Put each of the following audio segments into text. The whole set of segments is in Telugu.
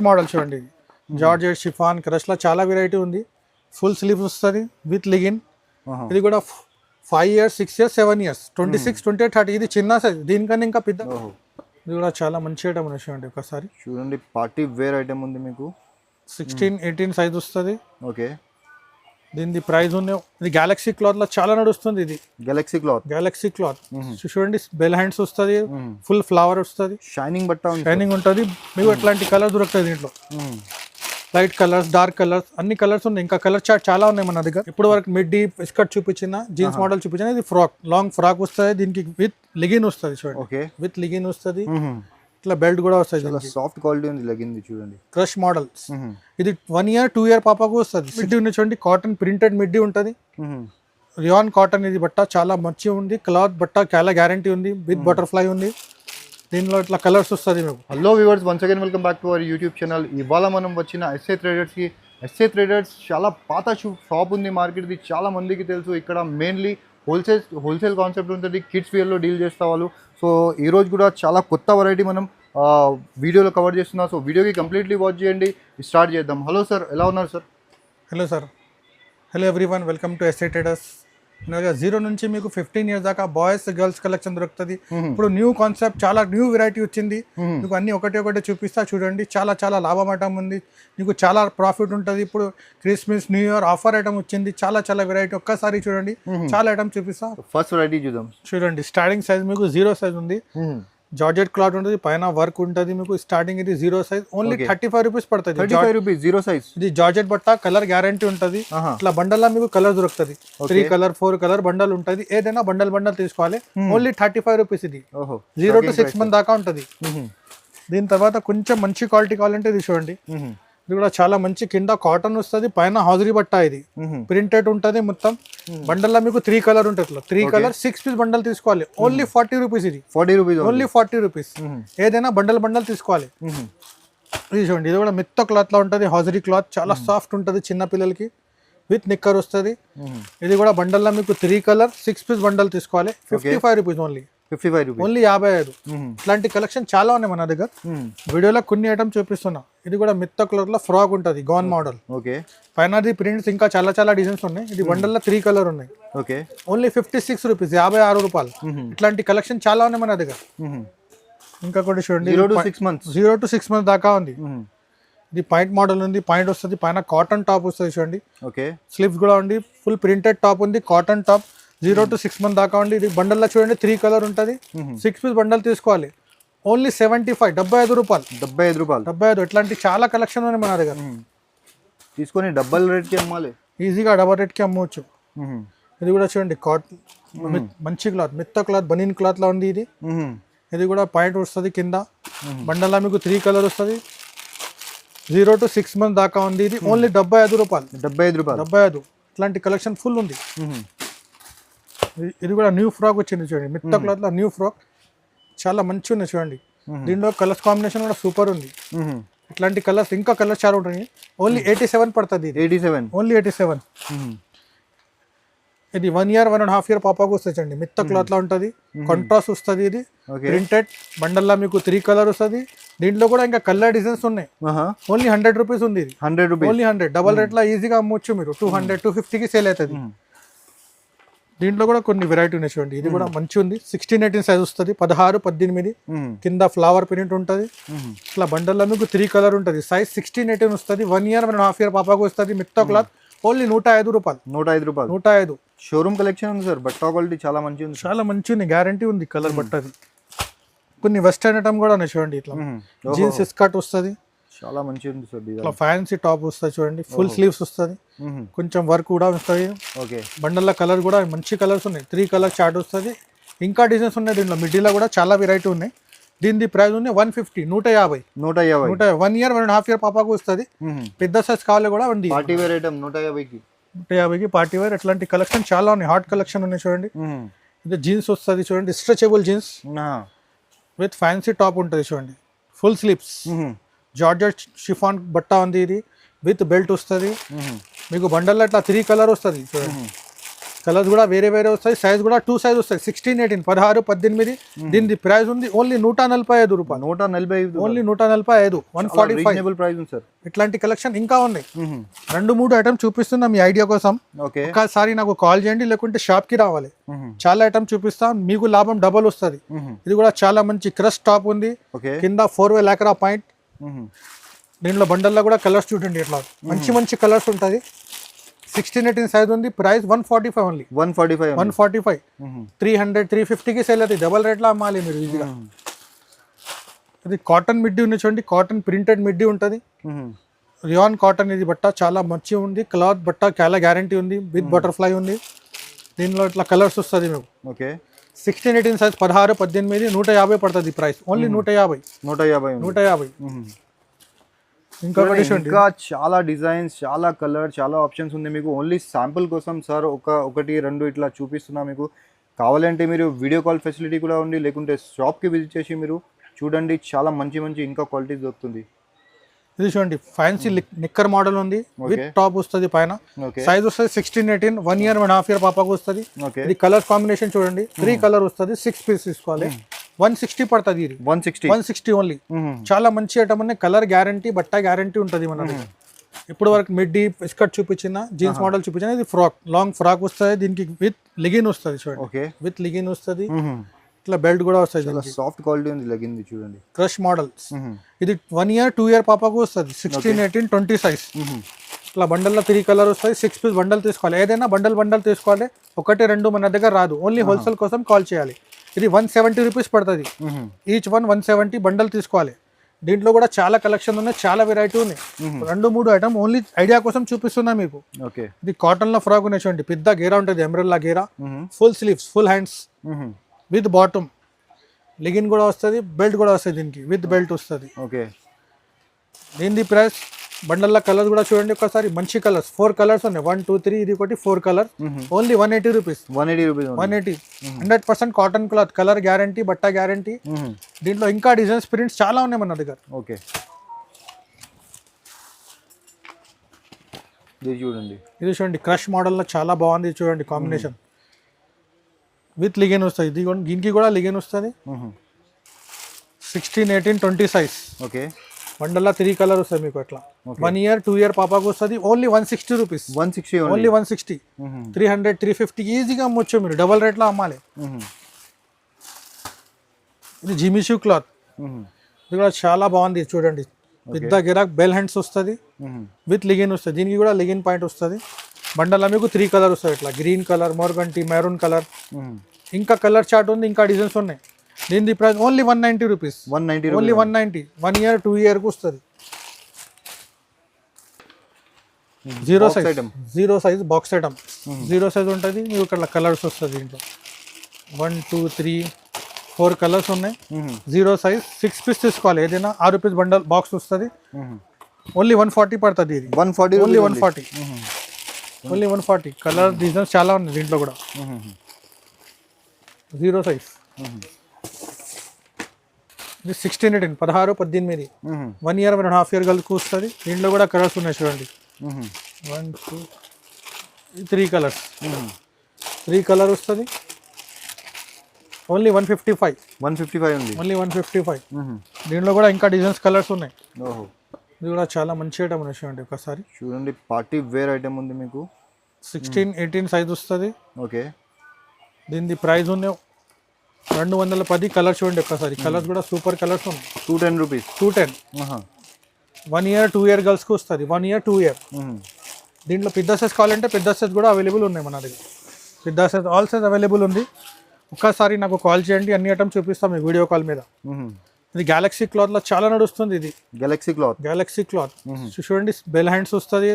మోడల్ చూడండి, జార్జెట్ షిఫాన్ క్రష్ లో చాలా వెరైటీ ఉంది. ఫుల్ స్లీవ్స్ వస్తుంది విత్ లిగిన్. ఇది కూడా 5 years 6 years 7 years 26 28 30. ఇది చిన్న సైజ్, దీనికన్నా ఇంకా పెద్ద. ఇది కూడా చాలా మంచి ఐటమ్ ఉంది చూడండి. ఒకసారి చూడండి, పార్టీ వేర్ ఐటమ్ ఉంది మీకు. 16 18 సైజ్ వస్తుంది. ఓకే, దీని ప్రైస్ ఉంది. ఇది గ్యాలక్సీ క్లాత్ లో చాలా నడుస్తుంది. ఇది గెలాక్సీ క్లాత్ చూడండి, బెల్ హ్యాండ్స్ వస్తుంది, ఫుల్ ఫ్లవర్ వస్తుంది, షైనింగ్ షైనింగ్ ఉంటుంది. మీకు ఎట్లాంటి కలర్ దొరుకుతుంది దీంట్లో. లైట్ కలర్స్, డార్క్ కలర్స్, అన్ని కలర్స్ ఉన్నాయి. ఇంకా కలర్ చార్ట్ చాలా ఉన్నాయి మన దగ్గర. ఇప్పుడు వరకు మిడ్డీ స్కర్ట్ చూపించిన, జీన్స్ మోడల్ చూపించిన. ఇది ఫ్రాక్, లాంగ్ ఫ్రాక్ వస్తుంది. దీనికి విత్ లిగిన్ వస్తుంది చూడండి. విత్ లిగిన్ వస్తుంది. ఇట్లా బెల్ట్ కూడా వస్తుంది. సాఫ్ట్ క్వాలిటీ ఉంది లెగిన్ చూడండి. Crush models. ఇది 1 year 2 year పాపకు వస్తుంది. మిడ్డీ ఉంది చూడండి, కాటన్ ప్రింటెడ్ మిడ్డీ ఉంటుంది. Rayon cotton. ఇది బట్ట చాలా మంచిగా ఉంది. క్లాత్ బట్ట చాలా గ్యారంటీ ఉంది. విత్ బటర్ఫ్లై ఉంది. దీనిలో ఇట్లా కలర్స్ వస్తుంది మీకు. Hello viewers, once again welcome back to our YouTube channel. ఇవాళ మనం వచ్చిన ఎస్ఏ ట్రేడర్స్కి. ఎస్ఏ ట్రేడర్స్ చాలా పాత షాప్ ఉంది మార్కెట్ది. చాలా మందికి తెలుసు. ఇక్కడ మెయిన్లీ హోల్సేల్ కాన్సెప్ట్ ఉంటుంది. కిడ్స్ వేర్లో డీల్ చేస్తా వాళ్ళు. సో ఈరోజు కూడా చాలా కొత్త వెరైటీ మనం వీడియోలో కవర్ చేస్తున్నాం. సో వీడియోకి కంప్లీట్లీ వాచ్ చేయండి. స్టార్ట్ చేద్దాం. హలో సార్, ఎలా ఉన్నారు sir? Hello sir, hello everyone, welcome to S A traders. 0 నుంచి మీకు 15 years దాకా బాయ్స్ గర్ల్స్ కలెక్షన్ దొరుకుతుంది. ఇప్పుడు న్యూ కాన్సెప్ట్, చాలా న్యూ వెరైటీ వచ్చింది. మీకు అన్ని ఒకటే చూపిస్తా చూడండి. చాలా లాభం ఐటమ్ ఉంది. మీకు చాలా ప్రాఫిట్ ఉంటుంది. ఇప్పుడు Christmas new year offer item వచ్చింది. చాలా వెరైటీ. ఒక్కసారి చూడండి, చాలా ఐటమ్ చూపిస్తా. ఫస్ట్ వెరైటీ చూద్దాం. చూడండి, స్టార్టింగ్ సైజ్ మీకు 0 సైజ్ ఉంది. జార్జెట్ క్లాత్ ఉంటుంది, పైన వర్క్ ఉంటుంది. మీకు స్టార్టింగ్ ఇది 0 సైజ్, ఓన్లీ 35 rupees పడుతుంది. 35 rupees 0 సైజ్. ఇది జార్జెట్ బట్ట, కలర్ గ్యారంటీ ఉంటుంది. ఇట్లా బండల్ మీకు కలర్ దొరుకుతుంది. 3 color 4 color బండల్ ఉంటుంది. ఏదైనా బండల్ తీసుకోవాలి. Only 35 rupees. ఇది 0 to 6 months దాకా ఉంటుంది. దీని తర్వాత కొంచెం మంచి క్వాలిటీ కావాలంటే ఇది చూడండి. ఇది కూడా చాలా మంచి. కింద కాటన్ వస్తుంది, పైన హౌజరీ బట్ట. ఇది ప్రింటెడ్ ఉంటుంది మొత్తం. బండల్లో మీకు 3 color ఉంటుంది. 3 color 6 piece బండల్ తీసుకోవాలి. Only 40 rupees. ఇది 40 rupees, ఓన్లీ 40 rupees. ఏదైనా బండల్ తీసుకోవాలి. ఇది చూడండి, ఇది కూడా మెత్త క్లాత్ లో ఉంటుంది. హౌజరీ క్లాత్ చాలా సాఫ్ట్ ఉంటుంది. చిన్న పిల్లలకి విత్ నిక్కర్ వస్తుంది. ఇది కూడా బండల్లో మీకు 3 color 6 piece బండల్ తీసుకోవాలి. 55 rupees ఓన్లీ. 55 rupees, only 55. ఇట్లాంటి కలెక్షన్ చాలా ఉన్నాయి మన దగ్గర. వీడియోలో కొన్ని ఐటమ్ చూపిస్తున్నా. ఇది కూడా మిత్త కలర్ లో ఫ్రాక్ ఉంటుంది, గౌన్ మోడల్. ఓకే, పైన ప్రింట్స్ ఇంకా చాలా డిజైన్స్ ఉన్నాయి. ఇది బండల్లో 3 color ఉన్నాయి. ఓకే, ఓన్లీ 56 rupees, 56 రూపాయలు. ఇట్లాంటి కలెక్షన్ చాలా ఉన్నాయి మన దగ్గర. ఇంకా కూడా చూడండి, 0 to 6 months. 0 to 6 months దాకా ఉంది. ఇది పాయింట్ మోడల్ ఉంది. పాయింట్ వస్తుంది, పైన కాటన్ టాప్ వస్తుంది చూడండి. ఓకే, స్లీవ్స్ కూడా ఉంది. ఫుల్ ప్రింటెడ్ టాప్ ఉంది, కాటన్ టాప్. 0 to 6 months దాకా ఉంది. ఇది బండల్లో చూడండి 3 color ఉంటుంది. 6 piece బండల్ తీసుకోవాలి. ఓన్లీ 75, 75 రూపాయలు. 75 రూపాయలు. 75. ఇట్లాంటి చాలా కలెక్షన్ ఉన్నాయి మన దగ్గర. తీసుకొని డబల్ రేట్కి అమ్మాలి. ఈజీగా డబల్ రేట్కి అమ్మవచ్చు. ఇది కూడా చూడండి, కాటన్ మంచి క్లాత్, మిత్త క్లాత్, బనీన్ క్లాత్ లా ఉంది. ఇది కూడా పాయింట్ వస్తుంది కింద. బండల్లో మీకు 3 color వస్తుంది. 0 to 6 months దాకా ఉంది. ఇది ఓన్లీ 75 రూపాయలు. 75 రూపాయలు. 75. ఇట్లాంటి కలెక్షన్ ఫుల్ ఉంది. ఇది కూడా న్యూ ఫ్రాక్ వచ్చింది చూడండి, మిత్త క్లాత్ లో న్యూ ఫ్రాక్. చాలా మంచి ఉంది చూడండి. దీంట్లో కలర్స్ కాంబినేషన్ కూడా సూపర్ ఉంది. ఇట్లాంటి కలర్స్ ఇంకా కలర్స్ చాలా ఉంటాయి. ఓన్లీ 87 పడుతుంది. 87, ఓన్లీ 87. ఇది 1 year 1.5 year పాపకు వస్తుంది. మిత్త క్లాత్ లో ఉంటుంది, కాంట్రాస్ట్ వస్తుంది. ఇది ప్రింటెడ్ బండల్లా మీకు 3 color వస్తుంది. దీంట్లో కూడా ఇంకా కలర్ డిజైన్స్ ఉన్నాయి. ఓన్లీ 100 rupees ఉంది. ఇది 100 rupees, ఓన్లీ 100. డబల్ రేట్ లో ఈజీగా అమ్మొచ్చు మీరు. 200 250కి సేల్ అవుతుంది. దీంట్లో కూడా కొన్ని వెరైటీ ఉన్నాయి చూడండి. ఇది కూడా మంచి ఉంది. 16 18 సైజ్ వస్తుంది. 16 18. కింద ఫ్లవర్ ప్రింట్ ఉంటుంది. ఇట్లా బండల్లో మీకు 3 color ఉంటుంది. సైజ్ 16 18 వస్తుంది. 1 year 1.5 year పాపకు వస్తుంది. మిత్త క్లాత్. ఓన్లీ 105 రూపాయలు. 105 రూపాయలు. 105. షోరూమ్ కలెక్షన్ ఉంది సార్. బట్ట క్వాలిటీ చాలా మంచి ఉంది. చాలా మంచి ఉంది, గ్యారంటీ ఉంది కలర్ బట్టది. కొన్ని వెస్టర్న్ ఐటమ్ కూడా ఉన్నాయి చూడండి. ఇట్లా జీన్స్ స్కర్ట్ వస్తుంది. చాలా మంచి ఉంది సార్. ఇట్లా ఫ్యాన్సీ టాప్ వస్తుంది చూడండి. ఫుల్ స్లీవ్స్ వస్తుంది. కొంచెం వర్క్ కూడా వస్తుంది. ఓకే, బండల్ల కలర్ కూడా మంచి కలర్స్ ఉన్నాయి. 3 color చార్ట్ వస్తుంది. ఇంకా డిజైన్స్ ఉన్నాయి దీంట్లో. మిడిల్లో కూడా చాలా వెరైటీ ఉన్నాయి. దీని ప్రైస్ ఉంది 150, 150. 1 year 1.5 year పాపకు వస్తుంది. పెద్ద సైజ్ కావాలి కూడా ఉంది. పార్టీ వేర్ ఐటమ్ 150కి. 150కి పార్టీ వేర్. ఇట్లాంటి కలెక్షన్ చాలా ఉన్నాయి. హాట్ కలెక్షన్ ఉన్నాయి చూడండి. ఇది జీన్స్ వస్తుంది చూడండి, stretchable jeans with fancy top ఉంటుంది చూడండి. ఫుల్ స్లీవ్స్, జార్జెట్ షిఫాన్ బట్ట ఉంది. ఇది విత్ బెల్ట్ వస్తుంది. మీకు బండల్లో ఇట్లా 3 color వస్తుంది చూడండి. కలర్స్ కూడా వేరే వేరే వస్తాయి, సైజ్ కూడా 2 సైజ్ వస్తాయి, 16, 18, 16, 18. దీని ప్రైస్ ఉంది ఓన్లీ 145 రూపాయలు. 145, ఓన్లీ 145, 145 ప్రైస్ ఉంది సార్. ఇట్లాంటి కలెక్షన్ ఇంకా ఉన్నాయి. 2-3 ఐటమ్ చూపిస్తున్నా మీ ఐడియా కోసం. ఒకసారి నాకు కాల్ చేయండి, లేకుంటే షాప్ కి రావాలి. చాలా ఐటమ్ చూపిస్తాం, మీకు లాభం డబల్ వస్తుంది. ఇది కూడా చాలా మంచి క్రష్ టాప్ ఉంది, కింద 4-way లాక్రా పాయింట్. దీంట్లో బండల్లో కూడా కలర్స్ చూడండి, ఇట్లా మంచి మంచి కలర్స్ ఉంటుంది. 16, 18 సైజ్ ఉంది, ప్రైస్ 145 ఓన్లీ. 145 300, 350కి సేల్ అవుతుంది. డబల్ రేట్లో అమ్మాలి మీరు ఈజీగా. ఇది కాటన్ మిడ్డీ ఉంది చూడండి, కాటన్ ప్రింటెడ్ మిడ్డీ ఉంటుంది. రియాన్ కాటన్ ఇది బట్ట చాలా మంచిగా ఉంది. క్లాత్ బట్ట చాలా గ్యారంటీ ఉంది, విత్ బటర్ఫ్లై ఉంది. దీనిలో ఇట్లా కలర్స్ వస్తుంది మీకు. 16, 18 సైజ్ 16, 18, 150 పడుతుంది ప్రైస్. ఓన్లీ 150. ఇంకా చాలా డిజైన్స్, చాలా కలర్, చాలా ఆప్షన్స్ ఉంది మీకు. ఓన్లీ శాంపుల్ కోసం సార్ ఒకటి రెండు ఇట్లా చూపిస్తున్నా మీకు. కావాలంటే మీరు వీడియో కాల్ ఫెసిలిటీ కూడా ఉంది, లేకుంటే షాప్కి విజిట్ చేసి మీరు చూడండి. చాలా మంచి మంచి ఇంకా క్వాలిటీ దొరుకుతుంది. ఇది చూడండి, ఫ్యాన్సీ నిక్కర్ మోడల్ ఉంది, విత్ టాప్ వస్తుంది పైన. సైజ్ వస్తుంది 16, 18, 1 year 1.5 year పాపకు వస్తుంది. ఇది కలర్ కాంబినేషన్ చూడండి, 3 కలర్ వస్తుంది. 6 పీస్ తీసుకోవాలి, 160 పడుతుంది. ఇది 160 ఓన్లీ. చాలా మంచి ఐటమ్ ఉన్నాయి, కలర్ గ్యారంటీ, బట్ట గ్యారంటీ ఉంటుంది మన దగ్గర. ఇప్పుడు వరకు మిడ్డీ స్కర్ట్ చూపించిన, జీన్స్ మోడల్ చూపించిన. ఇది ఫ్రాక్, లాంగ్ ఫ్రాక్ వస్తుంది. దీనికి విత్ లిగిన్ వస్తుంది చూడండి, విత్ లిగిన్ వస్తుంది. ఇట్లా బెల్ట్ కూడా వస్తుంది, సాఫ్ట్ క్వాలిటీ ఉంది. లెగిన్ చూడండి, క్రష్ మోడల్స్. ఇది 1 year 2 year పాపకు వస్తుంది. 16, 18, 20 సైజ్. ఇట్లా బండల్లో 3 కలర్ వస్తాయి. 6 పీస్ బండల్ తీసుకోవాలి, ఏదైనా బండల్ తీసుకోవాలి. 1, 2 మన దగ్గర రాదు, ఓన్లీ హోల్సేల్ కోసం కాల్ చేయాలి. ఇది 170 రూపీస్ పడుతుంది ఈచ్ వన్. 170 బండల్ తీసుకోవాలి. దీంట్లో కూడా చాలా కలెక్షన్ ఉన్నాయి, చాలా వెరైటీ ఉన్నాయి. 2-3 ఐటమ్ ఓన్లీ ఐడియా కోసం చూపిస్తున్నా మీకు. ఇది కాటన్ లో ఫ్రాక్ ఉన్నాయి చూడండి, పెద్ద గేరా ఉంటుంది, ఎంబ్రెల్లా గేరా, full sleeves, full hands, with bottom. Legging కూడా వస్తుంది, బెల్ట్ కూడా వస్తుంది, దీనికి విత్ బెల్ట్ వస్తుంది. దీని ప్రైస్ బండల్లో కలర్స్ కూడా చూడండి ఒకసారి, మంచి కలర్స్. 4 కలర్స్ ఉన్నాయి, 1, 2, 3, ఇది ఒకటి 4 colour. Only 180 rupees. 180. 100% cotton cloth, colour guarantee, బట్ట గ్యారంటీ. దీంట్లో ఇంకా డిజైన్స్, ప్రింట్స్ చాలా ఉన్నాయి మన దగ్గర. ఇది చూడండి, క్రష్ మోడల్లో చాలా బాగుంది చూడండి కాంబినేషన్, విత్ లిగెన్ వస్తుంది. దీనికి కూడా లిగెన్ వస్తుంది. 16, 18, 20 సైజ్. బండల్లో 3 కలర్ వస్తాయి మీకు. అట్లా 1 year 2 year పాపకు వస్తుంది. Only 160 rupees. ఓన్లీ 160. 300, 350 ఈజీగా అమ్మొచ్చు మీరు, డబల్ రేట్లో అమ్మాలి. ఇది జిమిషూ క్లాత్, ఇది కూడా చాలా బాగుంది చూడండి. పెద్ద గిరాక్, బెల్ హ్యాండ్స్ వస్తుంది, విత్ లిగిన్ వస్తుంది. దీనికి కూడా లిగిన్ పాయింట్ వస్తుంది. బండల్లో మీకు 3 కలర్ వస్తాయి, ఇట్లా గ్రీన్ కలర్, మోర్గంటి, మెరూన్ కలర్. ఇంకా కలర్ చార్ట్ ఉంది, ఇంకా డిజైన్స్ ఉన్నాయి. దీని price only 190 rupees. Only 190. 1 year 2 year కు వస్తుంది. 0 సైజ్ బాక్స్ ఐటమ్. 0 సైజ్ ఉంటుంది మీకు. ఇక్కడ కలర్స్ వస్తుంది దీంట్లో 1, 2, 3, 4 కలర్స్ ఉన్నాయి. 0 సైజ్ 6 పీస్ తీసుకోవాలి, ఏదైనా 6 రూపీస్ బండల్ బాక్స్ వస్తుంది. ఓన్లీ 140 పడుతుంది. ఇది 140. ఓన్లీ 140. ఓన్లీ 140. కలర్ డిజైన్స్ చాలా ఉన్నాయి దీంట్లో కూడా. 0 సైజ్. ఇది 16, 18, 16, 18, 1 year 1.5 year గల్కు వస్తుంది. దీంట్లో కూడా కలర్స్ ఉన్నాయి చూడండి. 1, 2, 3 కలర్స్. 3 కలర్ వస్తుంది. ఓన్లీ 155. ఉంది. ఓన్లీ 155. దీంట్లో కూడా ఇంకా డిజైన్స్, కలర్స్ ఉన్నాయి. ఇది కూడా చాలా మంచి ఐటమ్ ఉన్నాయి చూడండి ఒకసారి. చూడండి, పార్టీ వేర్ ఐటమ్ ఉంది మీకు. 16, 18 సైజ్ వస్తుంది. దీని ప్రైస్ ఉన్నాయి 210. కలర్ చూడండి ఒకసారి, కలర్స్ కూడా సూపర్ కలర్స్ ఉన్నాయి. 210 రూపీస్. 210. 1 year 2 year గర్ల్స్కి వస్తుంది. 1 year 2 year. దీంట్లో పెద్ద సైజ్ కావాలంటే పెద్ద సైజ్ కూడా అవైలబుల్ ఉన్నాయి మన దగ్గర. పెద్ద సైజ్, ఆల్ సైజ్ అవైలబుల్ ఉంది. ఒక్కసారి నాకు కాల్ చేయండి, అన్ని ఐటమ్ చూపిస్తాం మీకు వీడియో కాల్ మీద. ఇది గ్యాలక్సీ క్లాత్ లో చాలా నడుస్తుంది. ఇది గ్యాలక్సీ క్లాత్ చూడండి, బెల్ హ్యాండ్స్ వస్తుంది,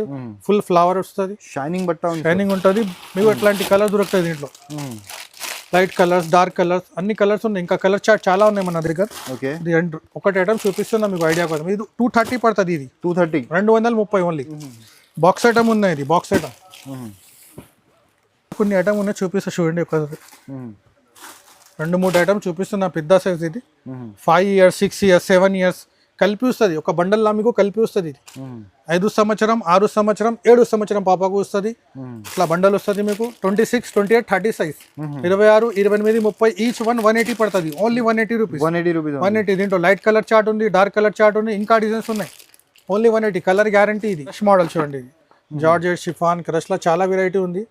ఫుల్ ఫ్లవర్ వస్తుంది, షైనింగ్ ఉంటుంది మీకు. ఎట్లాంటి కలర్ దొరుకుతుంది దీంట్లో, లైట్ కలర్స్, డార్క్ కలర్స్, అన్ని కలర్స్ ఉన్నాయి. ఇంకా కలర్ చార్ట్ చాలా ఉన్నాయి మన దగ్గర. ఇది ఒకటి ఐటమ్ చూపిస్తున్నా మీకు ఐడియా కోసం. ఇది 230 పడుతుంది. ఇది 230 ఓన్లీ. బాక్స్ ఐటమ్ ఉన్నాయి. ఇది బాక్స్ ఐటమ్. కొన్ని ఐటమ్ ఉన్నాయి చూపిస్తా చూడండి ఒకసారి. 2-3 ఐటమ్ చూపిస్తున్నా. పెద్ద సైజ్ ఇది 5 years, 6 years, 7 years. కలిపి వస్తుంది, ఒక బండల్లా మీకు కలిపి వస్తుంది. 5 సంవత్సరం 6 సంవత్సరం 7 సంవత్సరం పాపకు వస్తుంది. ఇట్లా బండల్ వస్తుంది మీకు 26, 28, 30 సైజ్ 26, 28, 30 ఈచ్ వన్ 180 పడుతుంది. Only 180 rupees. 180. దీంట్లో లైట్ కలర్ చార్ట్ ఉంది, డార్క్ కలర్ చార్ట్ ఉంది, ఇంకా డిజైన్స్ ఉన్నాయి. Only 180 colour guarantee. ఇది క్రష్ మోడల్ చూడండి, ఇది జార్జెట్ షిఫాన్ క్రష్లో చాలా వెరైటీ ఉంది.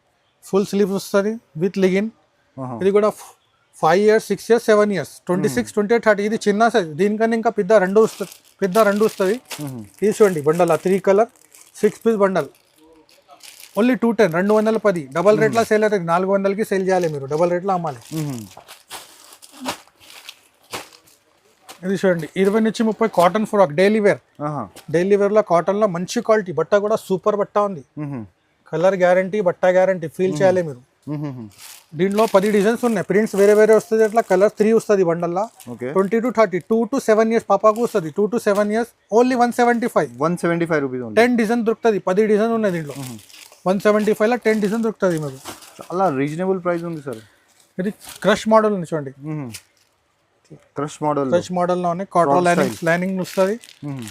ఫుల్ స్లీవ్స్ వస్తుంది విత్ లిగిన్. ఇది కూడా 5 years 6 years 7 years 26, 28, 30. ఇది చిన్న సైజ్, దీనికన్నా ఇంకా పెద్ద రెండు వస్తుంది. ఇది చూడండి bundle 3 colour 6 piece bundle only 210, 210. Double రేట్లా సేల్ అవుతుంది. 400కి సేల్ చేయాలి మీరు, డబల్ రేట్లో అమ్మాలి. ఇది చూడండి 20 నుంచి 30 cotton frock daily wear. Daily వేర్లో కాటన్లో మంచి క్వాలిటీ బట్ట, కూడా సూపర్ బట్ట ఉంది. కలర్ గ్యారంటీ, బట్ట గ్యారంటీ, ఫీల్ చేయాలి మీరు. దీంట్లో 10 డిజైన్స్ ఉన్నాయి, ప్రింట్స్ వేరే వేరే వస్తుంది. అట్లా కలర్ 3 వస్తుంది బండల్లా. 20 to 30, 2 to 7 years పాపాకు వస్తుంది. 2 to 7 years only 175 rupees. 10 design దొరుకుతుంది. 10 డిజైన్ ఉన్నాయి దీంట్లో. 175 లో 10 డిజైన్ దొరుకుతుంది మీకు. చాలా రీజనబుల్ ప్రైస్ ఉంది సార్. ఇది క్రష్ మోడల్ ఉంది చూడండి, క్రష్ మోడల్లో ఉన్నాయి. కాటన్ లైనింగ్ వస్తుంది.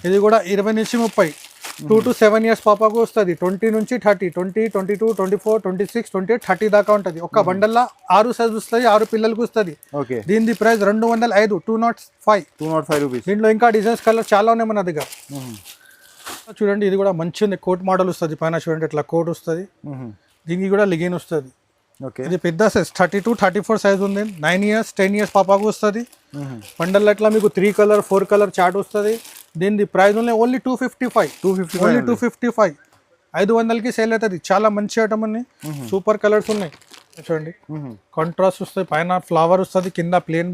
ఇది కూడా 20 నుంచి 30, 2 to 7 years పాపాకు వస్తుంది. 20 నుంచి 30, 20, 22, 24, 26, 28, 30 దాకా ఉంటుంది. ఒక బండల్లా 6 సైజ్ వస్తుంది, 6 పిల్లలకు వస్తుంది. దీని ప్రైస్ 205, 205 రూపీస్. దీంట్లో ఇంకా డిజైన్స్ కలర్ చాలా ఉన్నాయి మన దగ్గర. చూడండి ఇది కూడా మంచి ఉంది, కోట్ మోడల్ వస్తుంది. పైన చూడండి ఇట్లా కోట్ వస్తుంది. దీనికి కూడా లిగిన్ వస్తుంది. ఇది పెద్ద సైజ్ 32, 34 సైజ్ ఉంది. 9 years 10 years పాపాకు వస్తుంది. బండల్ అట్లా మీకు 3 కలర్ 4 కలర్ చార్ట్ వస్తుంది. దీని ప్రైస్ ఓన్లీ 255. 255 500కి సేల్ అవుతుంది. చాలా మంచి ఐటమ్ ఉంది. సూపర్ కలర్స్ ఉన్నాయి చూడండి. కాంట్రాస్ట్ వస్తుంది, పైన ఫ్లవర్ వస్తుంది, కింద ప్లేన్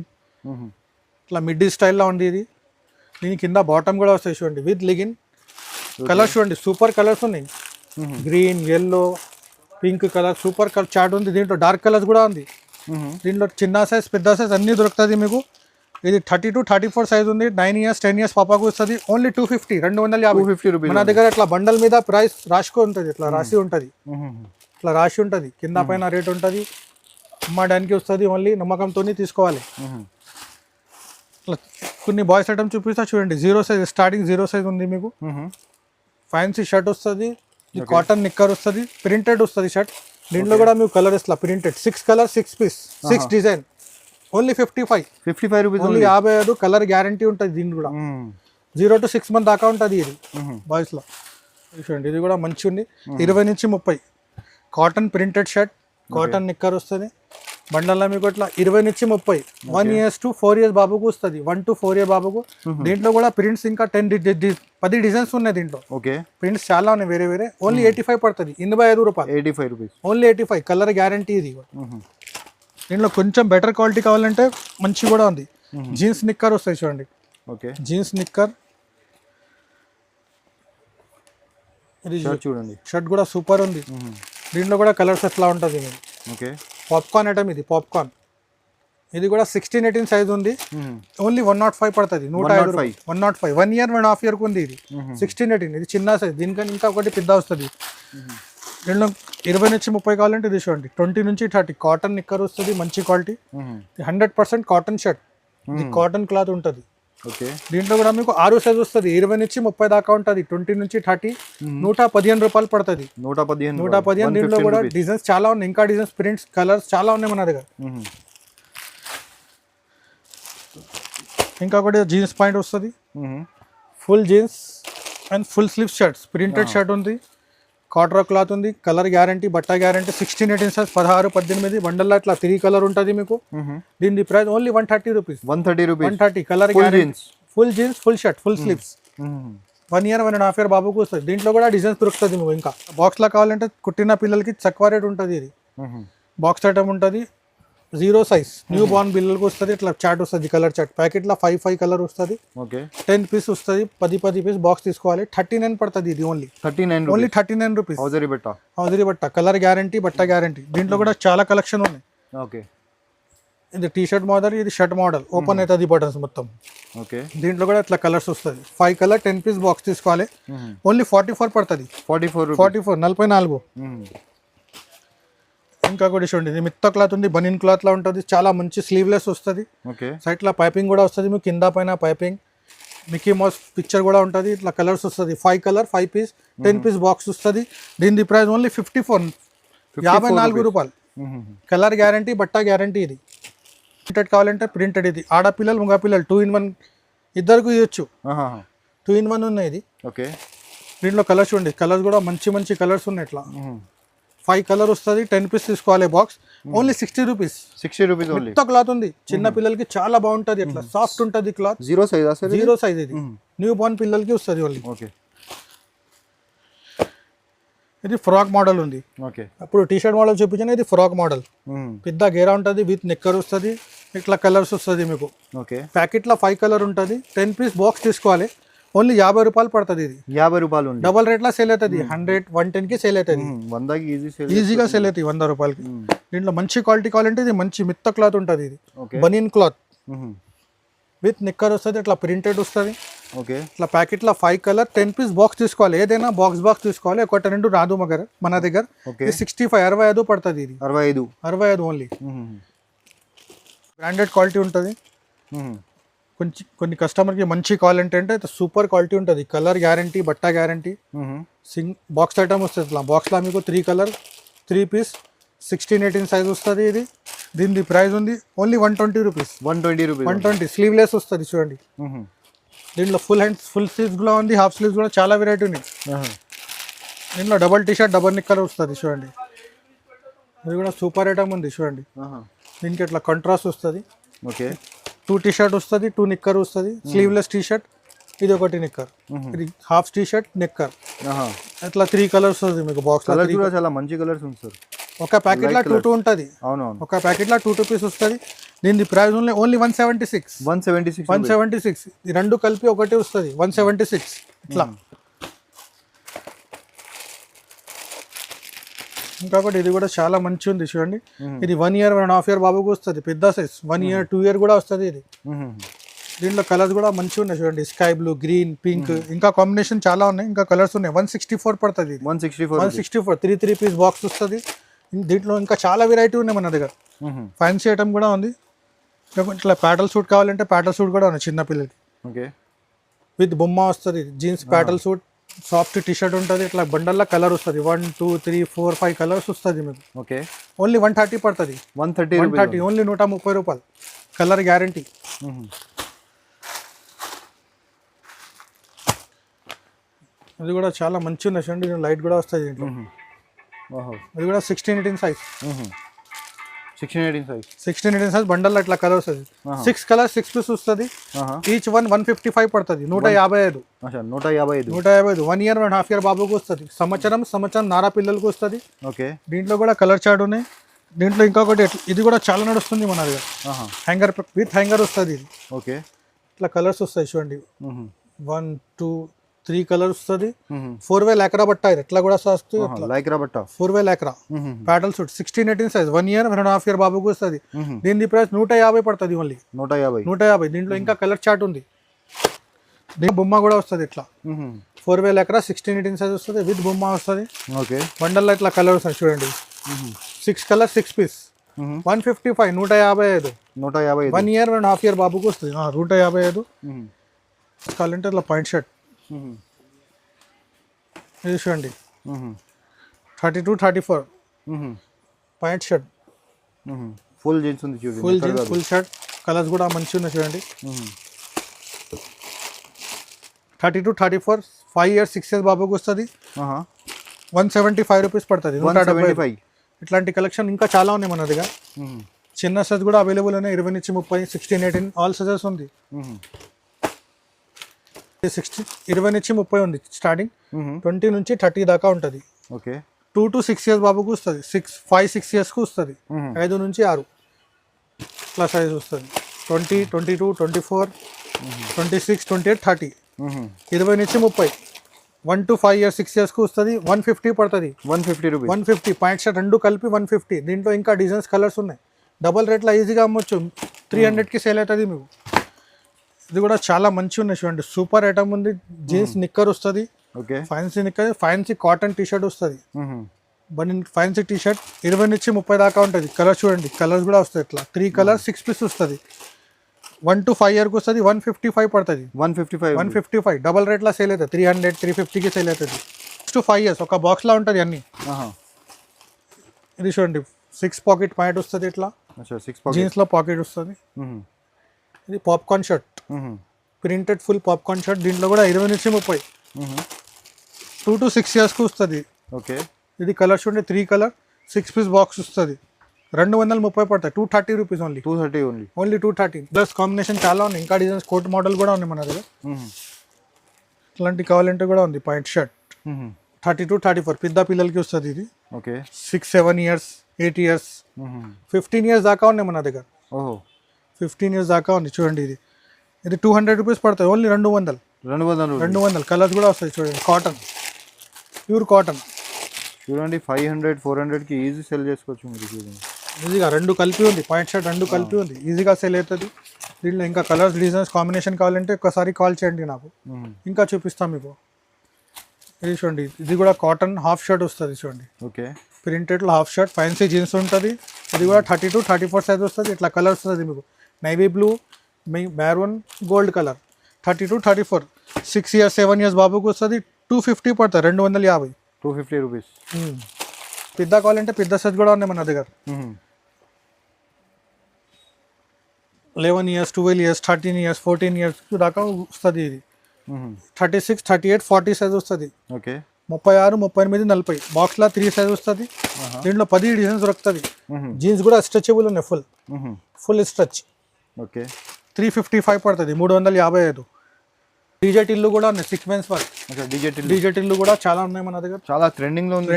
ఇట్లా మిడ్డీ స్టైల్లో ఉంది. ఇది దీని కింద బాటమ్ కూడా వస్తాయి చూడండి విత్ లిగిన్. కలర్స్ చూడండి, సూపర్ కలర్స్ ఉన్నాయి. Green, yellow, pink colour, super colour chart ఉంది. దీంట్లో డార్క్ కలర్స్ కూడా ఉంది. దీంట్లో చిన్న సైజ్ పెద్ద సైజ్ అన్నీ దొరుకుతుంది మీకు. ఇది 30 to 34 సైజ్ ఉంది. 9 years 10 years పాపాకు వస్తుంది. Only 250, 250 rupees. మన దగ్గర ఇట్లా బండల్ మీద ప్రైస్ రాసుకో ఉంటుంది, ఇట్లా రాసి ఉంటుంది, ఇట్లా రాసి ఉంటుంది. కింద పైన రేట్ ఉంటుంది. అమ్మడానికి వస్తుంది. ఓన్లీ నమ్మకంతో తీసుకోవాలి. ఇట్లా కొన్ని బాయ్స్ ఐటమ్ చూపిస్తా చూడండి. 0 సైజ్ స్టార్టింగ్ 0 సైజ్ ఉంది మీకు. ఫ్యాన్సీ షర్ట్ వస్తుంది, కాటన్ నిక్కర్ వస్తుంది, ప్రింటెడ్ వస్తుంది షర్ట్. దీంట్లో కూడా మీకు కలర్ ఇట్లా printed 6 colour 6 piece 6 design only 55 rupees. Only 55 colour guarantee ఉంటుంది. దీని కూడా 0 to 6 months దాకా ఉంటుంది. ఇది బాయ్స్ లో చూడండి. ఇది కూడా మంచి ఉంది. 20 నుంచి 30 cotton printed shirt, cotton knicker వస్తుంది. బండల్లో మీకు ఇట్లా 20 నుంచి 30 1 years to 4 years బాబుకు వస్తుంది. 1 to 4 year బాబుకు. దీంట్లో కూడా ప్రింట్స్ ఇంకా 10 డిజైన్స్ ఉన్నాయి. దీంట్లో ప్రింట్స్ చాలా ఉన్నాయి వేరే వేరే. ఓన్లీ 85 పడుతుంది. 85 రూపాయలు. Only 85 colour guarantee. ఇది దీంట్లో కొంచెం బెటర్ క్వాలిటీ కావాలంటే మంచి కూడా ఉంది. జీన్స్ నిక్కర్ వస్తాయి చూడండి. జీన్స్ నిక్కర్ ఇది చూడండి. షర్ట్ కూడా సూపర్ ఉంది. దీంట్లో కూడా కలర్స్ ఎట్లా ఉంటుంది. పాప్కార్న్ ఐటమ్ ఇది, పాప్కార్న్. ఇది కూడా 16, 18 సైజ్ ఉంది. ఓన్లీ 105 పడుతుంది. 105 1 year 1.5 year ఉంది. ఇది 16, 18. ఇది చిన్న సైజ్. దీనికన్నా ఇంకా ఒకటి పెద్ద వస్తుంది. దీంట్లో 20 నుంచి 30 కావాలంటే ఇది చూడండి. 20 నుంచి 30 కాటన్ నిక్కర్ వస్తుంది, మంచి క్వాలిటీ. 100% cotton shirt. ఇది కాటన్ క్లాత్ ఉంటుంది. దీంట్లో కూడా మీకు 6 సైజ్ వస్తుంది. 20 నుంచి 30 దాకా ఉంటుంది. 20 నుంచి 30 115 రూపాయలు పడుతుంది. 115. దీంట్లో కూడా డిజైన్స్ చాలా ఉన్నాయి. ఇంకా డిజైన్స్, ప్రింట్స్, కలర్స్ చాలా ఉన్నాయి మన దగ్గర. ఇంకా ఒకటి జీన్స్ పాయింట్ వస్తుంది. Full jeans and full sleeve shirts, printed shirt ఉంది, కాటన్ క్లాత్ ఉంది, కలర్ గ్యారంటీ, బట్ట గ్యారంటీ. 16, 18 సైజ్ 16, 18 బండల్లో ఇట్లా 3 కలర్ ఉంటుంది మీకు. దీని price only 130 rupees. 130 colour guarantee. Full jeans, full shirt, full sleeves. 1 year 1.5 year బాబుకు వస్తుంది. దీంట్లో కూడా డిజైన్స్ దొరుకుతుంది మీకు. ఇంకా బాక్స్ లా కావాలంటే కుట్టిన పిల్లలకి తక్కువ రేట్ ఉంటుంది. ఇది బాక్స్ ఐటమ్ ఉంటుంది. 0 సైజ్ న్యూ బార్న్ పిల్లలకు వస్తుంది. ఇట్లా చాట్ వస్తుంది, కలర్ చాట్. ప్యాకెట్లో 5 కలర్ వస్తుంది. 10 పీస్ వస్తుంది. 10 పీస్ బాక్స్ తీసుకోవాలి. 39 పడుతుంది. ఇది ఓన్లీ 39 రూపీస్. హౌజరీ బట్ట, కలర్ గ్యారంటీ, బట్ట గ్యారంటీ. దీంట్లో కూడా చాలా కలెక్షన్ ఉన్నాయి. ఇది టీ షర్ట్ మోడల్, ఇది షర్ట్ మోడల్. ఓపెన్ అవుతుంది బటన్స్ మొత్తం. దీంట్లో కూడా ఇట్లా కలర్స్ వస్తుంది. 5 కలర్ 10 పీస్ బాక్స్ తీసుకోవాలి. ఓన్లీ 44 పడుతుంది. 44. ఇంకా కూడా చూడండి. ఇది మిత్త క్లాత్ ఉంది, బనిన్ క్లాత్ లా ఉంటుంది. చాలా మంచి స్లీవ్లెస్ వస్తుంది. సైడ్ లా పైపింగ్ కూడా వస్తుంది మీకు. కింద పైన పైపింగ్. మిక్కీ మౌస్ పిక్చర్ కూడా ఉంటుంది, ఇట్లా కలర్స్ వస్తుంది. 5 కలర్ 5 పీస్ 10 పీస్ బాక్స్ వస్తుంది. దీని ప్రైస్ ఓన్లీ 54 రూపాయలు. కలర్ గ్యారంటీ, బట్ట గ్యారంటీ. ఇది ప్రింటెడ్ కావాలంటే ప్రింటెడ్. ఇది ఆడపిల్లలు మగ పిల్లలు 2 in 1 ఇద్దరికి ఇవ్వచ్చు. 2 in 1 ఉన్నాయి ఇది. ఓకే, దీంట్లో కలర్స్ చూడండి, కలర్స్ కూడా మంచి మంచి కలర్స్ ఉన్నాయి. ఇట్లా 5 కలర్ వస్తుంది. 10 పీస్ తీసుకోవాలి box. Only 60 rupees. 60 rupees only. కొత్త క్లాత్ ఉంది, చిన్న పిల్లలకి చాలా బాగుంటుంది. ఇట్లా సాఫ్ట్ ఉంటుంది క్లాత్. జీరో సైజ్ ఇది న్యూ బోర్న్ పిల్లలకి వస్తుంది ఓన్లీ. ఓకే, ఇది ఫ్రాక్ మోడల్ ఉంది. ఓకే, అప్పుడు టీ షర్ట్ మోడల్ చూపించాను, ఇది ఫ్రాక్ మోడల్. పెద్ద గేరా ఉంటుంది, విత్ నెక్కర్ వస్తుంది. ఇట్లా కలర్స్ వస్తుంది మీకు. ఓకే, ప్యాకెట్లో 5 కలర్ ఉంటుంది. 10 పీస్ బాక్స్ తీసుకోవాలి. ఓన్లీ 50 రూపాయలు పడుతుంది. ఇది 50 రూపాయలు. డబల్ రేట్లో సేల్ అవుతుంది. 100 110 కి సేల్ అవుతుంది. 100కి ఈజీగా సేల్ అవుతుంది 100 రూపాయలకి. దీంట్లో మంచి క్వాలిటీ కావాలంటే ఇది మంచి మిత్త క్లాత్ ఉంటుంది. ఇది బనియన్ క్లాత్ విత్ నిక్కర్ వస్తుంది. ఇట్లా ప్రింటెడ్ వస్తుంది. ఓకే, ఇట్లా ప్యాకెట్లో 5 కలర్ 10 పీస్ బాక్స్ తీసుకోవాలి. ఏదైనా బాక్స్ తీసుకోవాలి. ఒకటి రెండు రాదు మన దగ్గర. 65 65 పడుతుంది. ఇది 65 ఓన్లీ. బ్రాండెడ్ క్వాలిటీ ఉంటుంది. కొన్ని కస్టమర్కి మంచి కావాలంటే అంటే సూపర్ క్వాలిటీ ఉంటుంది. కలర్ గ్యారంటీ, బట్ట గ్యారంటీ. బాక్స్ ఐటమ్ వస్తుంది. ఇట్లా బాక్స్లో మీకు 3 కలర్ 3 పీస్ 16-18 సైజ్ వస్తుంది. ఇది దీని ప్రైస్ ఉంది ఓన్లీ 120 రూపీస్. 120 స్లీవ్లెస్ వస్తుంది చూడండి. దీంట్లో ఫుల్ స్లీవ్స్ కూడా ఉంది, హాఫ్ స్లీవ్స్ కూడా చాలా వెరైటీ ఉన్నాయి. దీంట్లో డబల్ టీ షర్ట్ డబల్ నిక్కర్ వస్తుంది చూడండి. ఇది కూడా సూపర్ ఐటమ్ ఉంది చూడండి. దీనికి ఇట్లా కాంట్రాస్ట్ వస్తుంది. ఓకే, 2 టీ షర్ట్ వస్తుంది, 2 నిక్కర్ వస్తుంది. స్లీవ్లెస్ టీ షర్ట్, ఇది ఒకటి నిక్కర్. ఇది హాఫ్ టీ షర్ట్ నిక్కర్. ఇట్లా 3 కలర్స్ వస్తుంది మీకు బాక్స్. చాలా మంచి కలర్స్ ఉంది సార్. ఒక ప్యాకెట్లో 2 ఉంటుంది. అవునవును, ఒక ప్యాకెట్లో 2 పీస్ వస్తుంది. దీని ప్రైస్ ఓన్లీ 176. ఈ రెండు కలిపి ఒకటి వస్తుంది 176. ఇట్లా ఇంకొకటి ఇది కూడా చాలా మంచి ఉంది చూడండి. ఇది 1 year 1.5 year బాబుకి వస్తుంది. పెద్ద సైజ్ 1 year 2 year కూడా వస్తుంది. ఇది దీంట్లో కలర్స్ కూడా మంచిగా ఉన్నాయి చూడండి. స్కై బ్లూ, గ్రీన్, పింక్, ఇంకా కాంబినేషన్ చాలా ఉన్నాయి. ఇంకా కలర్స్ ఉన్నాయి. 164 పడుతుంది. 164 3 పీస్ బాక్స్ వస్తుంది. దీంట్లో ఇంకా చాలా వెరైటీ ఉన్నాయి మన దగ్గర. ఫ్యాన్సీ ఐటమ్ కూడా ఉంది. ఇట్లా ప్యాటల్ సూట్ కావాలంటే ప్యాటల్ సూట్ కూడా ఉన్నాయి చిన్న పిల్లలకి. ఓకే, విత్ బొమ్మ వస్తుంది. జీన్స్ ప్యాటల్ సూట్, సాఫ్ట్ టీ షర్ట్ ఉంటుంది. ఇట్లా బండల్లో కలర్ వస్తుంది. 1 2 3 4 5 కలర్స్ వస్తుంది మీకు. ఓకే, ఓన్లీ 130 పడుతుంది. 130 ఓన్లీ 130 రూపాయలు. Colour guarantee. ఇది కూడా చాలా మంచి ఉంది చూడండి. లైట్ కూడా వస్తుంది దీంట్లో. ఇది కూడా 16-18 సైజ్. 16-18 సైజ్ బండల్లో ఇట్లా కలర్ వస్తుంది. 6 కలర్స్ 6 పీస్ వస్తుంది. ఈచ్ 155 పడుతుంది. 155. 1 year 1.5 year బాబుకి వస్తుంది. సంవత్సరం నారా పిల్లలకి వస్తుంది. ఓకే, దీంట్లో కూడా కలర్ చార్ట్ ఉన్నాయి. దీంట్లో ఇంకొకటి ఇది కూడా చాలా నడుస్తుంది మన దగ్గర. హ్యాంగర్ విత్ హ్యాంగర్ వస్తుంది. ఇది ఓకే, ఇట్లా కలర్స్ వస్తాయి చూడండి. 1 2 3 కలర్స్ వస్తుంది. 4-way లాక్రా బట్ట. ఇట్లా కూడా వస్తుంది. 4-way Lakra ప్యాడల్ suit 16-18 size. 1 year 1.5 year బాబుకి వస్తుంది. దీని ప్రైస్ 150 పడుతుంది ఓన్లీ. 150. దీంట్లో ఇంకా కలర్ చార్ట్ ఉంది. దీని బొమ్మ కూడా వస్తుంది. ఇట్లా 4-way లాక్రా 16-18 సైజ్ వస్తుంది. విత్ బొమ్మ వస్తుంది. ఓకే, బండల్లో ఇట్లా కలర్ వస్తుంది చూడండి. 6 కలర్ 6 పీస్ 155. 155. 1 year 1.5 year బాబుకి వస్తుంది. 155 కావాలంటే ఇట్లా పాయింట్ షర్ట్. ఇది చూడండి 32-34 పాయింట్ షర్ట్. ఫుల్ జీన్స్ ఉంది చూడండి. ఫుల్ షర్ట్ కలర్స్ కూడా మంచిగా ఉన్నాయి చూడండి. 32-34 5 years 6 years బాబుకి వస్తుంది. 175 రూపీస్ పడుతుంది. 175. ఇట్లాంటి కలెక్షన్ ఇంకా చాలా ఉన్నాయి మన దగ్గర. చిన్న సైజ్ కూడా అవైలబుల్ ఉన్నాయి. 20 నుంచి 30, 16-18 ఆల్ సైజెస్ ఉంది. 20 నుంచి 30 ఉంది స్టార్టింగ్. 20 నుంచి 30 దాకా ఉంటుంది. ఓకే, 2 to 6 years బాబుకి వస్తుంది. 5-6 yearsకి వస్తుంది. 5 నుంచి 6 ఇట్లా సైజ్ వస్తుంది. 20, 22, 24, 26, 28, 30. 20 నుంచి 30 1 to 5 years 6 yearsకి వస్తుంది. 150 పడుతుంది. 150 పాయింట్ షర్ట్ రెండు కలిపి 150. దీంట్లో ఇంకా డిజైన్స్ కలర్స్ ఉన్నాయి. డబల్ రేట్లో ఈజీగా అమ్మొచ్చు. 300కి సేల్ అవుతుంది మీకు. ఇది కూడా చాలా మంచిగా ఉన్నాయి చూడండి. సూపర్ ఐటమ్ ఉంది. జీన్స్ నిక్కర్ వస్తుంది. Okay, fancy knicker, fancy cotton T shirt వస్తుంది. ఫ్యాన్సీ టీ షర్ట్ 20 నుంచి 30 దాకా ఉంటుంది. కలర్ చూడండి. కలర్స్ కూడా వస్తాయి. ఇట్లా 3 కలర్స్ 6 పీస్ వస్తుంది. 1 to 5 ఇయర్కి వస్తుంది 155 పడుతుంది 155. 155 డబల్ రేట్లా సేల్ అవుతుంది 300 350కి సేల్ అవుతుంది 6 to 5 ఇయర్స్ ఒక బాక్స్లో ఉంటుంది అన్ని. ఇది చూడండి 6 పాకెట్ పాయింట్ వస్తుంది ఇట్లా, 6 పాకెట్ జీన్స్లో పాకెట్ వస్తుంది. ఇది popcorn shirt, printed full popcorn shirt. దీంట్లో కూడా 20 నుంచి 30, 2 to 6 ఇయర్స్కి వస్తుంది. ఓకే. ఇది కలర్స్ ఉంటే 3 కలర్ 6 పీస్ బాక్స్ వస్తుంది. 230 పడతాయి, 230 rupees only. 230 only 230 plus combination చాలా ఉన్నాయి. ఇంకా డిజైన్స్ కోట్ మోడల్ కూడా ఉన్నాయి మన దగ్గర. ఇట్లాంటి కావాలంటే కూడా ఉంది. పాయింట్ షర్ట్ 30 to 34 పెద్ద పిల్లలకి వస్తుంది ఇది. ఓకే. 6, 7 ఇయర్స్ 8 ఇయర్స్ 15 ఇయర్స్ దాకా ఉన్నాయి మన దగ్గర. 15 ఇయర్స్ దాకా ఉంది. చూడండి ఇది 200 రూపీస్ పడుతుంది ఓన్లీ. 200 కలర్స్ కూడా వస్తాయి. చూడండి కాటన్, ప్యూర్ కాటన్. చూడండి 500 400కి ఈజీ సెల్ చేసుకోవచ్చు మీరు. చూడండి ఈజీగా 2 కలిపి ఉంది. పాయింట్ షర్ట్ 2 కలిపి ఉంది, ఈజీగా సెల్ అవుతుంది. దీంట్లో ఇంకా కలర్స్ డిజైన్స్ కాంబినేషన్ కావాలంటే ఒకసారి కాల్ చేయండి నాకు, ఇంకా చూపిస్తాం మీకు. ఇది చూడండి ఇది కూడా కాటన్ హాఫ్ షర్ట్ వస్తుంది. చూడండి ఓకే. ప్రింటెడ్లో హాఫ్ షర్ట్, ఫ్యాన్సీ జీన్స్ ఉంటుంది. ఇది కూడా 30 to 34 సైజ్ వస్తుంది. ఇట్లా కలర్స్ వస్తుంది మీకు. Navy blue, maroon, gold colour. 30 to 34 6 years 7 years బాబుకి వస్తుంది. 250 పడుతుంది, 250. 250 రూపీస్. పెద్ద కావాలంటే పెద్ద సైజ్ కూడా ఉన్నాయి మన దగ్గర. 11 ఇయర్స్ 12 ఇయర్స్ 13 ఇయర్స్ 14 ఇయర్స్ దాకా వస్తుంది. ఇది 36 38 40 సైజ్ వస్తుంది. ఓకే. 36 38 40 బాక్స్లో 3 సైజ్ వస్తుంది. దీంట్లో 10 డిజైన్స్ దొరుకుతుంది. జీన్స్ కూడా స్ట్రెచబుల్ ఉన్నాయి, ఫుల్ స్ట్రెచ్. ఓకే. 355 పడుతుంది, 355. డీజే టిల్లు కూడా ఉన్నాయి, సీక్వెన్స్ వర్క్. డీజే టిల్లు కూడా చాలా ఉన్నాయి మన దగ్గర. చాలా ట్రెండింగ్ లో ఉంది.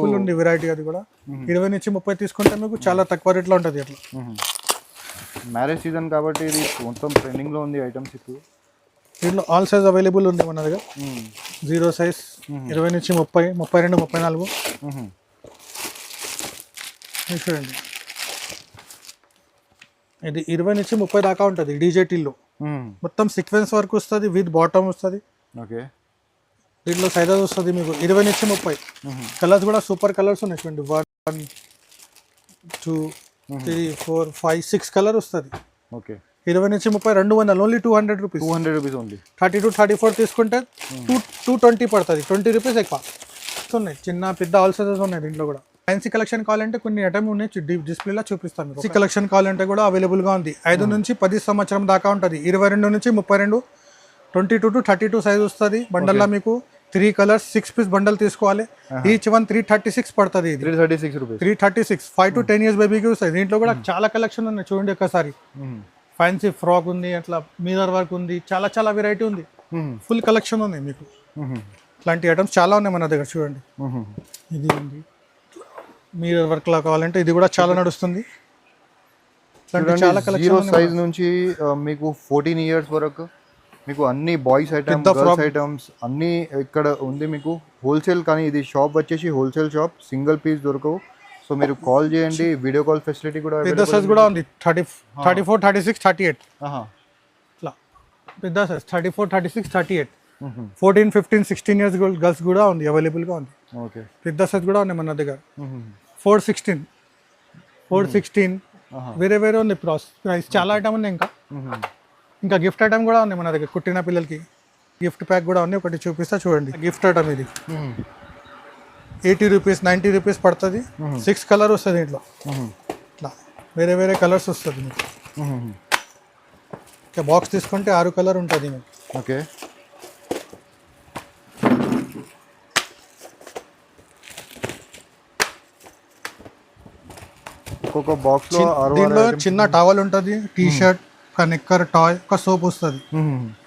ఫుల్ ఉంది వెరైటీ. అది కూడా 20 నుంచి 30 తీసుకుంటే మీకు చాలా తక్కువ రేట్లో ఉంటుంది. అట్లా మ్యారేజ్ సీజన్ కాబట్టి ఇది మొత్తం ట్రెండింగ్ లో ఉంది ఐటమ్స్. ఇప్పుడు దీంట్లో ఆల్ సైజ్ అవైలబుల్ ఉంది మన దగ్గర. 0 సైజ్ 20 నుంచి 30, 32, 34. చూడండి ఇది 20 నుంచి 30 దాకా ఉంటుంది. డీజే టిల్లు మొత్తం సీక్వెన్స్ వర్క్ వస్తుంది, విత్ బాటమ్ వస్తుంది. ఓకే. దీంట్లో సైజెస్ వస్తుంది మీకు 20 నుంచి 30. కలర్స్ కూడా సూపర్ కలర్స్ ఉన్నాయి. చూడండి 1 2 3 4 5 6 కలర్ వస్తుంది. ఓకే. 20 నుంచి 30 200 only 200 rupees. 200 rupees only. 30 to 34 తీసుకుంటే 220 పడుతుంది, 20 రూపీస్ ఎక్కువ ఉన్నాయి. చిన్న పెద్ద ఆల్ సైజెస్ ఉన్నాయి. దీంట్లో కూడా ఫ్యాన్సీ కలెక్షన్ కావాలంటే కొన్ని ఐటమ్ ఉన్నాయి, డిస్ప్లేలో చూపిస్తాను. ఫ్యాన్సీ కలెక్షన్ కావాలంటే కూడా అవైలబుల్గా ఉంది. 5 నుంచి 10 సంవత్సరం దాకా ఉంటుంది. 22 నుంచి 32, 22 to 32 సైజ్ వస్తుంది. బండల్లో మీకు 3 కలర్స్ 6 పీస్ బండల్ తీసుకోవాలి. ఈచ్ వన్ 336 పడుతుంది. 336 రూపీస్. 336 5 to 10 ఇయర్స్ బేబీకి వస్తుంది. దీంట్లో కూడా చాలా కలెక్షన్ ఉన్నాయి. చూడండి ఒకసారి. ఫ్యాన్సీ ఫ్రాక్ ఉంది, అట్లా మిర్రర్ వర్క్ ఉంది, చాలా చాలా వెరైటీ ఉంది. ఫుల్ కలెక్షన్ ఉంది మీకు. ఇట్లాంటి ఐటమ్స్ చాలా ఉన్నాయి మన దగ్గర. చూడండి ఇది ఉంది మిర్రర్ వర్క్ లా కావాలంటే ఇది కూడా చాలా నడుస్తుంది. చాలా కలెక్షన్ సైజ్ నుంచి మీకు 14 ఇయర్స్ వరకు మీకు అన్ని బాయ్స్ ఐటమ్స్, గర్ల్స్ ఐటమ్స్ అన్ని ఇక్కడ ఉంది మీకు. హోల్సేల్, కానీ ఇది షాప్ వచ్చేసి హోల్సేల్ షాప్, సింగిల్ పీస్ దొరకవు. సో మీరు కాల్ చేయండి. వీడియో కాల్ ఫెసిలిటీ కూడా పెద్ద సైజ్ కూడా ఉంది. 34 36 38 ఇట్లా పెద్ద సైజ్ 34 36 38 14 15 16 ఇయర్స్ గర్ల్స్ కూడా ఉంది, అవైలబుల్గా ఉంది. ఓకే. పెద్ద సైజ్ కూడా ఉన్నాయి మన దగ్గర. 416 వేరే వేరే ఉంది ప్రైస్. చాలా ఐటమ్ ఉన్నాయి. ఇంకా గిఫ్ట్ ఐటమ్ కూడా ఉంది మన దగ్గర. కుట్టిన పిల్లలకి గిఫ్ట్ ప్యాక్ కూడా ఉంది. ఒకటి చూపిస్తా చూడండి. గిఫ్ట్ ఐటమ్ ఇది 80 రూపీస్ 90 రూపీస్ పడుతుంది. 6 కలర్ వస్తుంది దీంట్లో. ఇట్లా వేరే వేరే కలర్స్ వస్తుంది మీకు. ఇంకా బాక్స్ తీసుకుంటే 6 కలర్ ఉంటుంది మీకు. ఓకే. ఒక్కొక్క బాక్స్ లో దీంట్లో చిన్న టవల్ ఉంటుంది, టీ షర్ట్, ఒక నెక్కర్, టాయ్, ఒక సోప్ వస్తుంది.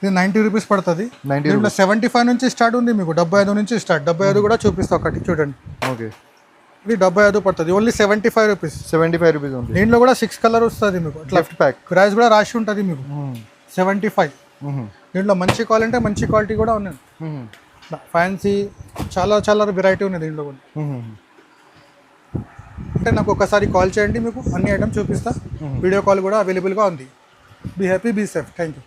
ఇది 90 రూపీస్ పడుతుంది. దీంట్లో 75 నుంచి స్టార్ట్ ఉంది మీకు. 75 నుంచి స్టార్ట్. 75 కూడా చూపిస్తా ఒకటి చూడండి. ఓకే. ఇది 75 పడుతుంది, ఓన్లీ 75 రూపీస్. 75 రూపీస్ ఉంది. దీంట్లో కూడా 6 కలర్ వస్తుంది మీకు. లెఫ్ట్ ప్యాక్ ప్రైస్ కూడా రాసి ఉంటుంది మీకు. 75. దీంట్లో మంచి క్వాలిటీ మంచి క్వాలిటీ కూడా ఉన్నాయి. ఫ్యాన్సీ చాలా చాలా వెరైటీ ఉన్నాయి దీంట్లో కూడా. అంటే నాకు ఒకసారి కాల్ చేయండి, మీకు అన్ని ఐటమ్ చూపిస్తా. వీడియో కాల్ కూడా అవైలబుల్గా ఉంది. Be happy, be safe. Thank you.